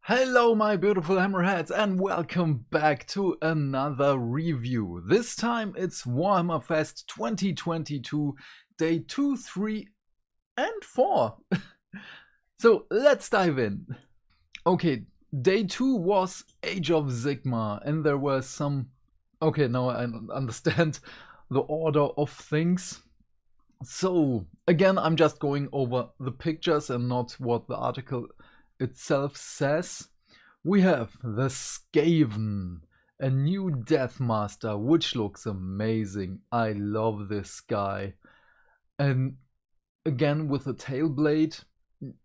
Hello my beautiful hammerheads and welcome back to another review. This time it's Warhammer Fest 2022 day 2, 3 and 4. So let's dive in. Okay, day 2 was Age of Sigmar and there were some... Okay, now I understand the order of things. So again, I'm just going over the pictures and not what the article itself says. We have the Skaven, a new Death Master, which looks amazing. I love this guy. And again with a tail blade,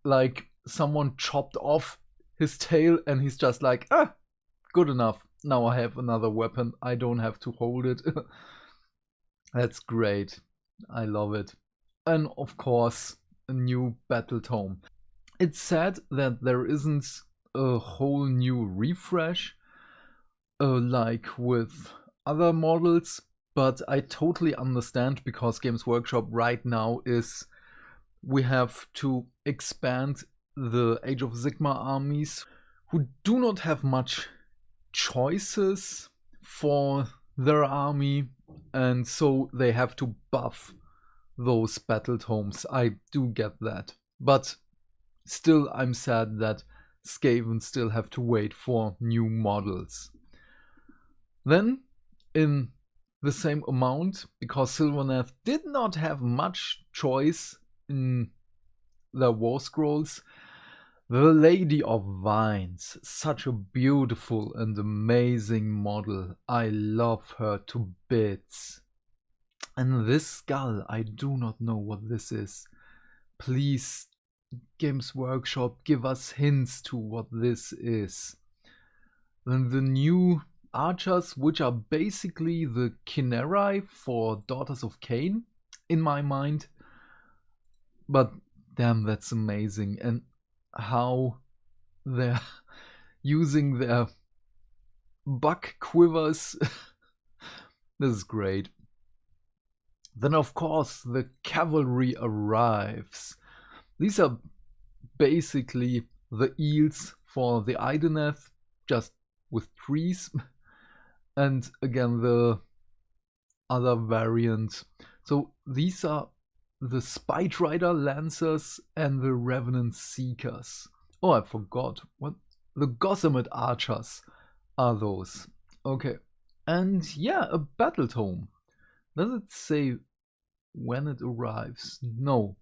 like someone chopped off his tail and he's just like, good enough. Now I have another weapon. I don't have to hold it. That's great. I love it. And of course, a new battle tome. It's sad that there isn't a whole new refresh like with other models, but I totally understand because Games Workshop right now we have to expand the Age of Sigmar armies who do not have much choices for their army, and so they have to buff those battle tomes. I do get that, but still I'm sad that Skaven still have to wait for new models. Then in the same amount, because Sylvaneth did not have much choice in their war scrolls, the Lady of Vines, such a beautiful and amazing model. I love her to bits. And this skull, I do not know what this is. Please, Games Workshop, give us hints to what this is. Then the new archers, which are basically the Kinerai for Daughters of Cain, in my mind. But damn, that's amazing. And how they're using their buck quivers. This is great. Then of course the cavalry arrives. These are basically the eels for the Ideneth, just with trees. And again the other variant. So these are the Spite Rider Lancers and the Revenant Seekers. Oh, I forgot. What? The Gossamet Archers are those. Okay. And yeah, a battle tome. Does it say when it arrives? No.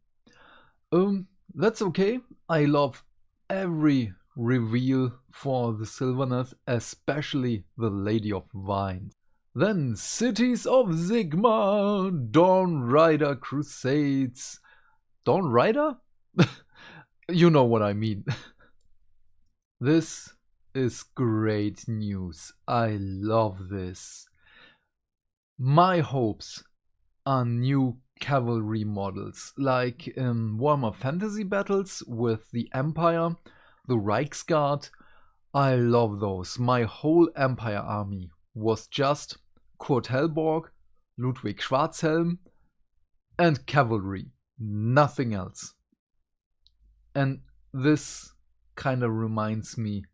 That's okay. I love every reveal for the Sylvaneth, especially the Lady of Vines. Then Cities of Sigmar, Dawn Rider Crusades. Dawn Rider? You know what I mean. This is great news. I love this. My hopes are new cavalry models, like in Warhammer Fantasy Battles with the Empire, the Reichsguard. I love those. My whole Empire army was just Kurt Hellborg, Ludwig Schwarzhelm, and cavalry. Nothing else. And this kind of reminds me.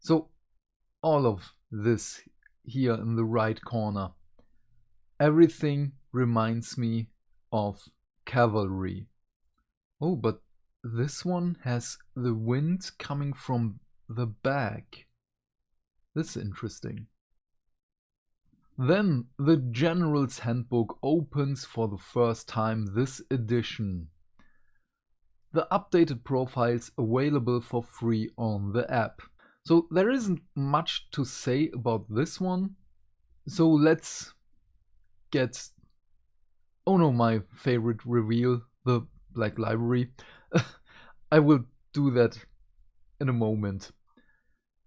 So all of this here in the right corner, everything reminds me of cavalry. Oh, but this one has the wind coming from the back. This is interesting. Then the General's Handbook opens for the first time this edition. The updated profiles available for free on the app. So there isn't much to say about this one. So let's get... Oh no, my favorite reveal, the Black Library. I will do that in a moment.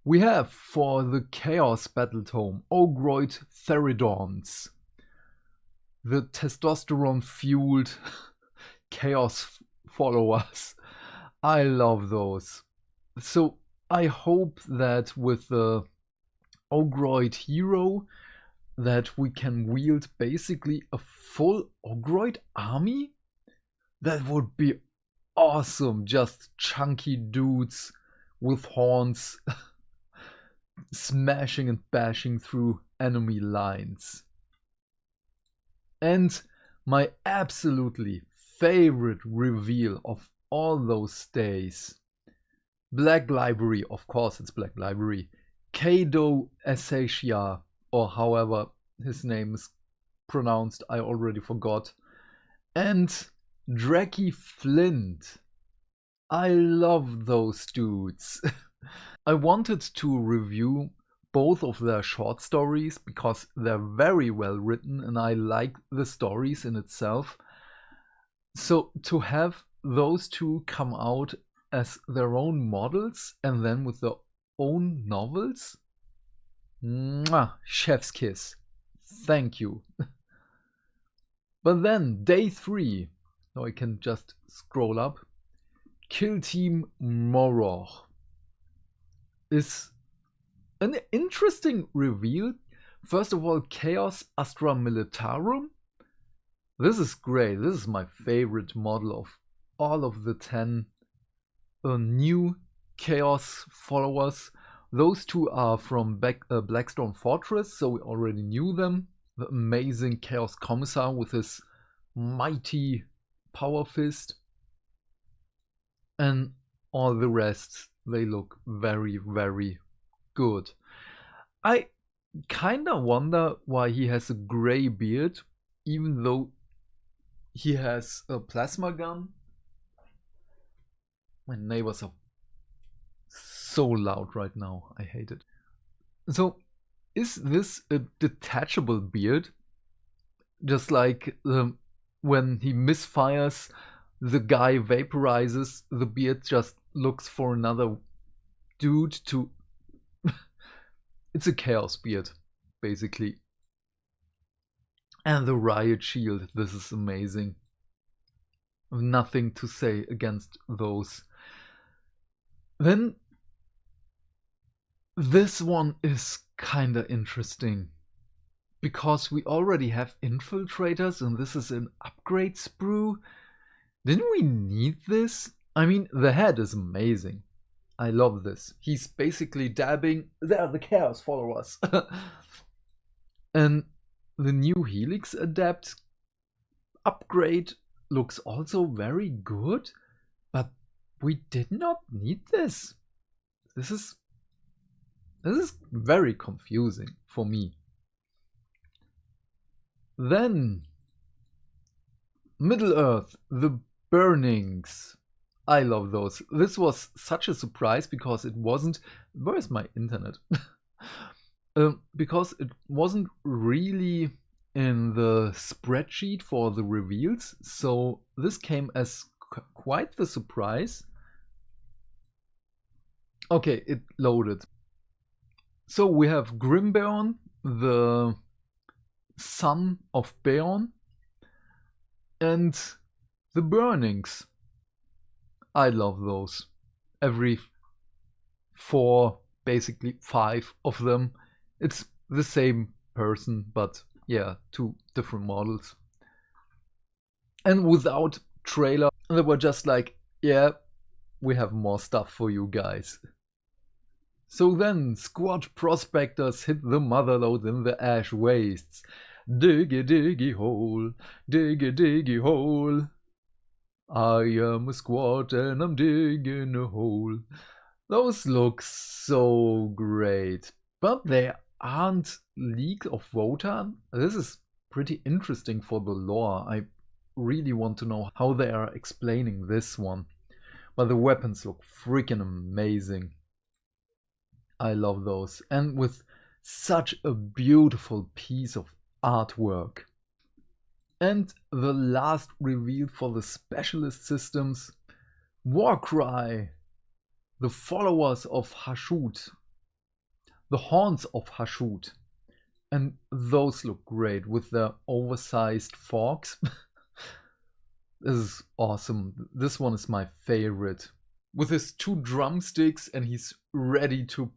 We have for the Chaos Battle Tome, Ogroid Theridons. The testosterone-fueled Chaos followers. I love those. So I hope that with the Ogroid hero that we can wield basically a full Ogroid army. That would be awesome. Just chunky dudes with horns smashing and bashing through enemy lines. And my absolutely favorite reveal of all those days, Black Library, of course it's Black Library, Kado Asacia, or however his name is pronounced, I already forgot, and Draki Flint. I love those dudes. I wanted to review both of their short stories because they're very well written and I like the stories in itself. So to have those two come out as their own models and then with their own novels, mwah, chef's kiss. Thank you. But then day 3, now I can just scroll up. Kill Team Moroch is an interesting reveal. First of all, Chaos Astra Militarum. This is great. This is my favorite model of all of the 10 new Chaos followers. Those two are from Blackstone Fortress, so we already knew them. The amazing Chaos Commissar with his mighty power fist. And all the rest, they look very, very good. I kinda wonder why he has a grey beard, even though he has a plasma gun. My neighbors are so loud right now, I hate it. So, is this a detachable beard? Just like when he misfires, the guy vaporizes, the beard just looks for another dude to... It's a chaos beard, basically. And the riot shield, this is amazing. Nothing to say against those. Then this one is kinda interesting. Because we already have infiltrators and this is an upgrade sprue. Didn't we need this? I mean, the head is amazing. I love this. He's basically dabbing, they're the chaos followers. And the new Helix Adept upgrade looks also very good, but we did not need this. This is very confusing for me. Then Middle Earth, the Burnings. I love those. This was such a surprise because it wasn't... Where's my internet? Because it wasn't really in the spreadsheet for the reveals, so this came as quite the surprise. Okay, it loaded. So we have Grimbeon, the son of Beon, and the Burnings. I love those. Every 4, basically 5 of them. It's the same person, but yeah, 2 different models. And without trailer, they were just like, yeah, we have more stuff for you guys. So then, squad prospectors hit the motherlode in the ash wastes. Diggy diggy hole, diggy diggy hole. I am a squad and I'm digging a hole. Those look so great, but they aren't League of Votan. This is pretty interesting for the lore. I really want to know how they are explaining this one. But the weapons look freaking amazing. I love those. And with such a beautiful piece of artwork. And the last reveal for the specialist systems, Warcry, the followers of Hashut, the Haunts of Hashut. And those look great with their oversized forks. This is awesome. This one is my favorite. With his 2 drumsticks and he's ready to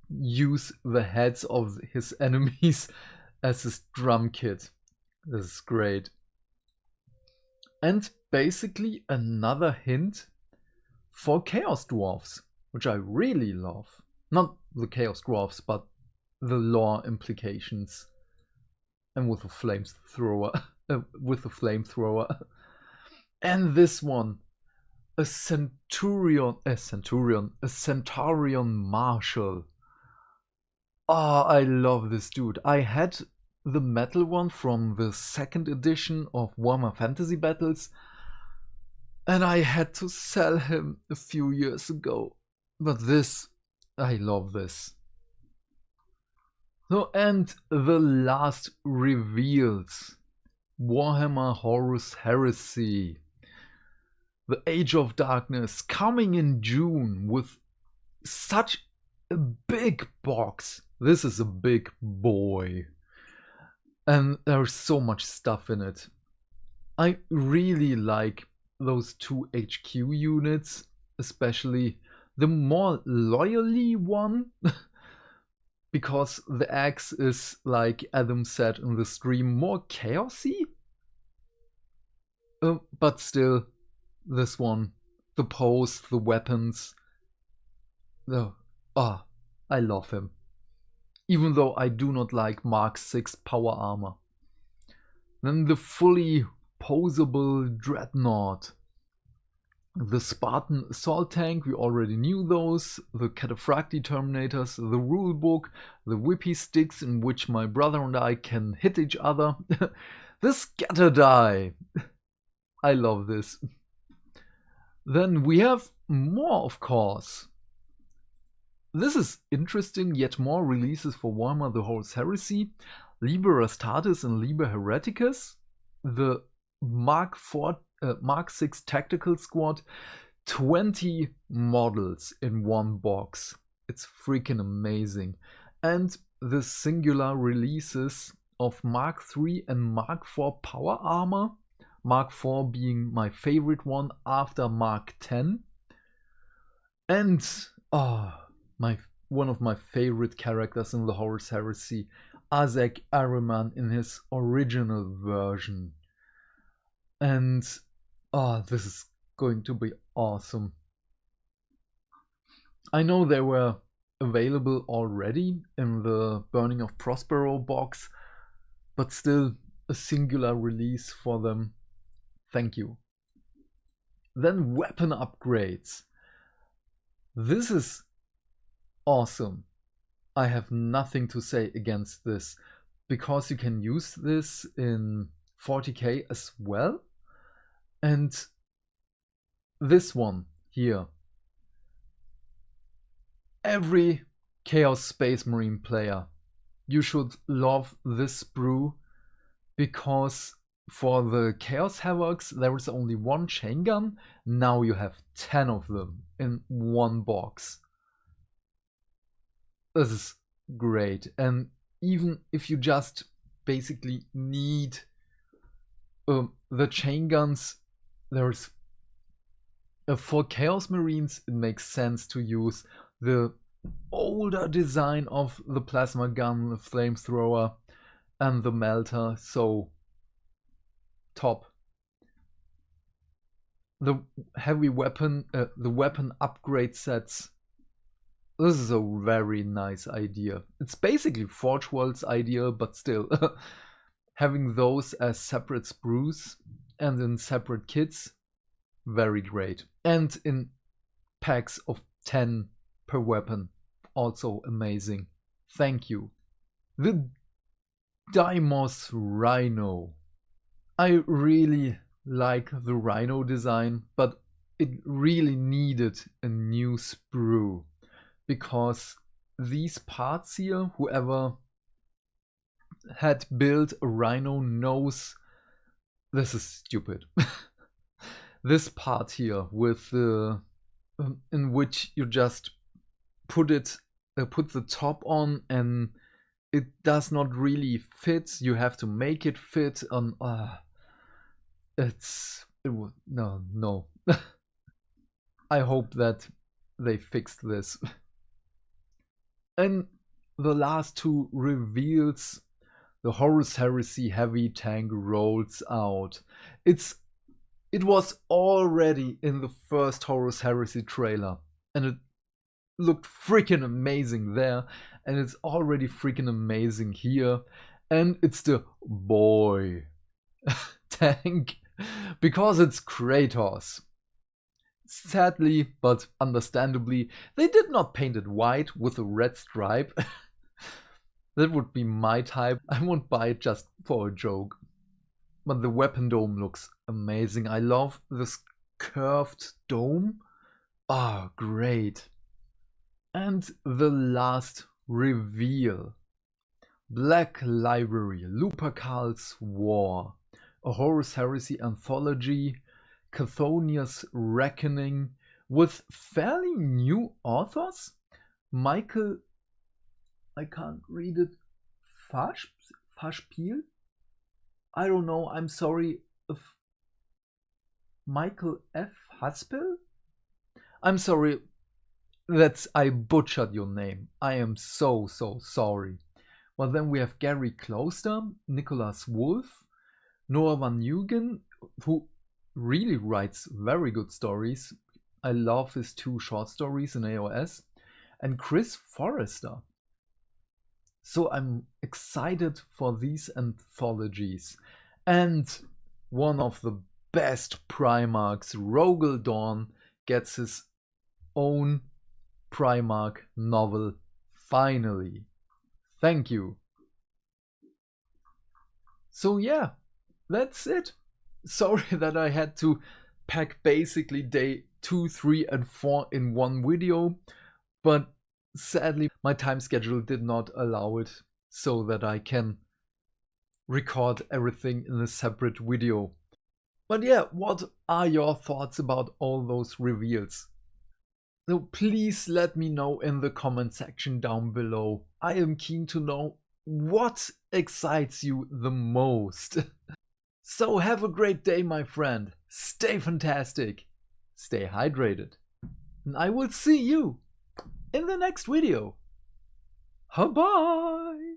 use the heads of his enemies as his drum kit. This is great. And basically another hint for Chaos Dwarfs. which I really love. Not the Chaos Dwarfs, but the lore implications. And with the flamethrower. And this one. A Centaurion Marshal. Ah, I love this dude. I had the metal one from the second edition of Warhammer Fantasy Battles, and I had to sell him a few years ago. But this, I love this. So, and the last reveals. Warhammer Horus Heresy. The Age of Darkness coming in June with such a big box. This is a big boy. And there's so much stuff in it. I really like those 2 HQ units, especially the more loyally one. Because the axe is, like Adam said in the stream, more chaosy. But still, this one, the pose, the weapons. I love him. Even though I do not like Mark 6 power armor. Then the fully posable Dreadnought. The Spartan Assault Tank, we already knew those. The Cataphracti Terminators, the Rulebook, the Whippy Sticks in which my brother and I can hit each other. The Scatter Die. I love this. Then we have more, of course. This is interesting, yet more releases for Warhammer the Horus Heresy, Liber Astartes and Liber Hereticus, the Mark 6 Tactical Squad, 20 models in one box. It's freaking amazing. And the singular releases of Mark 3 and Mark 4 power armor. Mark 4 being my favorite one after Mark 10. And one of my favorite characters in the Horus Heresy, Azek Ahriman in his original version. And this is going to be awesome. I know they were available already in the Burning of Prospero box, but still a singular release for them. Thank you. Then weapon upgrades. This is awesome. I have nothing to say against this, because you can use this in 40k as well. And this one here. Every Chaos Space Marine player, you should love this sprue, because for the Chaos Havocs there is only one chain gun. Now you have 10 of them in one box. This is great. And even if you just basically need the chain guns, there's for Chaos Marines it makes sense to use the older design of the plasma gun, the flamethrower, and the melter. So top. The heavy weapon, the weapon upgrade sets. This is a very nice idea. It's basically Forge World's idea, but still having those as separate sprues and in separate kits, very great. And in packs of 10 per weapon, also amazing. Thank you. The Dimos Rhino. I really like the Rhino design, but it really needed a new sprue, because these parts here, whoever had built a Rhino knows this is stupid. This part here with the in which you just put the top on and it does not really fit. You have to make it fit on. No. I hope that they fixed this. And the last two reveals, the Horus Heresy heavy tank rolls out. It was already in the first Horus Heresy trailer, and it looked freaking amazing there, and it's already freaking amazing here. And it's the boy tank, because it's Kratos. Sadly, but understandably, they did not paint it white with a red stripe. That would be my type. I won't buy it just for a joke. But the weapon dome looks amazing. I love this curved dome. Ah, great. And the last reveal. Black Library, Lupercal's War, a Horus Heresy anthology, Chthonia's Reckoning, with fairly new authors. Michael, I can't read it, Fashpiel? I don't know, I'm sorry if Michael F. Haspel? I'm sorry, I butchered your name. I am so sorry. Well, then we have Gary Closter, Nicholas Wolff, Noah Van Eugen, who really writes very good stories. I love his 2 short stories in AOS, and Chris Forrester. So I'm excited for these anthologies. And one of the best Primarchs, Rogel Dawn, gets his own Primarch novel finally. Thank you. So yeah, that's it. Sorry that I had to pack basically day 2, 3 and 4 in one video, but sadly my time schedule did not allow it so that I can record everything in a separate video. But yeah, what are your thoughts about all those reveals? So please let me know in the comment section down below. I am keen to know what excites you the most. So have a great day, my friend. Stay fantastic. Stay hydrated. And I will see you in the next video. Bye-bye.